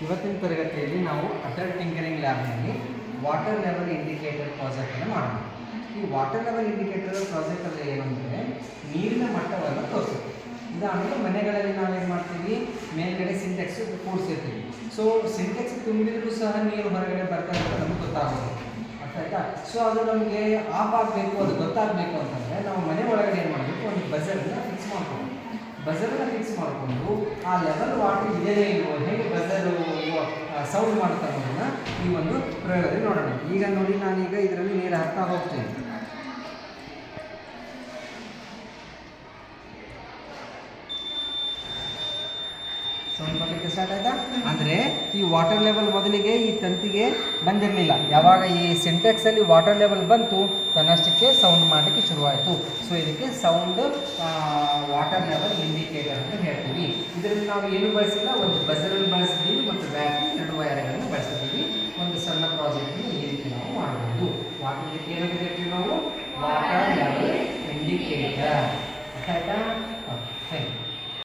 ಇವತ್ತಿನ ತರಗತಿಯಲ್ಲಿ ನಾವು ಅಟಲ್ ಟಿಂಕರಿಂಗ್ ಲ್ಯಾಬ್ನಲ್ಲಿ ವಾಟರ್ ಲೆವೆಲ್ ಇಂಡಿಕೇಟರ್ ಪ್ರಾಜೆಕ್ಟನ್ನು ಮಾಡೋಣ. ಈ ವಾಟರ್ ಲೆವೆಲ್ ಇಂಡಿಕೇಟರ್ ಪ್ರಾಜೆಕ್ಟ್ ಅಂದರೆ ಏನಂದರೆ ನೀರಿನ ಮಟ್ಟವನ್ನು ತೋರಿಸುತ್ತೆ. ಉದಾಹರಣೆಗೆ ಮನೆಗಳಲ್ಲಿ ನಾವೇನು ಮಾಡ್ತೀವಿ, ಮೇಲ್ಗಡೆ ಸಿಂಟೆಕ್ಸ್ ಕೂಡಿಸಿರ್ತೀವಿ. ಸೊ ಸಿಂಟೆಕ್ಸ್ ತುಂಬಿದರೂ ಸಹ ನೀರು ಹೊರಗಡೆ ಬರ್ತಾ ಇರೋದು ನಮ್ಗೆ ಗೊತ್ತಾಗೋದು, ಅರ್ಥ ಆಯ್ತಾ? ಸೊ ಅದು ನಮಗೆ ಆಫ್ ಆಗಬೇಕು, ಅದು ಗೊತ್ತಾಗಬೇಕು ಅಂತಂದರೆ ನಾವು ಮನೆ ಒಳಗಡೆ ಏನು ಮಾಡಬೇಕು, ಒಂದು ಬಜರನ್ನು ಫಿಕ್ಸ್ ಮಾಡ್ಕೊಂಡು ಆ ಲೆವೆಲ್ ವಾಟರ್ ಇದೆಯೇ ಇಲ್ವೋ, ಹೇಗೆ ಬಜರು ಸೌಂಡ್ ಮಾಡುತ್ತೆ ಅನ್ನೋದನ್ನು ಈ ಒಂದು ಪ್ರಯೋಗದಲ್ಲಿ ನೋಡೋಣ. ಈಗ ನೋಡಿ, ನಾನೀಗ ಇದರಲ್ಲಿ ನೀರು ಹಾಕ್ತಾ ಹೋಗ್ತೀನಿ. ಸೌಂಡ್ ಬರಲಿಕ್ಕೆ ಸ್ಟಾರ್ಟ್ ಆಯಿತಾ? ಅಂದರೆ ಈ ವಾಟರ್ ಲೆವೆಲ್ ಮೊದಲಿಗೆ ಈ ತಂತಿಗೆ ಬಂದಿರಲಿಲ್ಲ. ಯಾವಾಗ ಈ ಸಿಂಟೆಕ್ಸಲ್ಲಿ ವಾಟರ್ ಲೆವೆಲ್ ಬಂತು, ತನ್ನಷ್ಟಕ್ಕೆ ಸೌಂಡ್ ಮಾಡಲಿಕ್ಕೆ ಶುರುವಾಯಿತು. ಸೊ ಇದಕ್ಕೆ ಸೌಂಡ್ ವಾಟರ್ ಲೆವೆಲ್ ಇಂಡಿಕೇಟರ್ ಅಂತ ಹೇಳ್ತೀವಿ. ಇದರಲ್ಲಿ ನಾವು ಏನು ಬಳಸಿಲ್ಲ, ಒಂದು ಬಜರಲ್ಲಿ ಬಳಸಿದ್ದೀವಿ ಮತ್ತು ಬ್ಯಾಟ್ರಿ 2 ವೈರ್ಗಳನ್ನು ಬಳಸಿದ್ದೀವಿ. ಒಂದು ಸಣ್ಣ ಪ್ರಾಜೆಕ್ಟನ್ನು ಈ ರೀತಿ ನಾವು ಮಾಡಬಹುದು. ವಾಟರ್ ಇದಕ್ಕೆ ಏನಂತ ಹೇಳ್ತೀವಿ ನಾವು, ವಾಟರ್ ಲೆವೆಲ್ ಇಂಡಿಕೇಟರ್. ಅರ್ಥ ಆಯ್ತಾ? Thank you.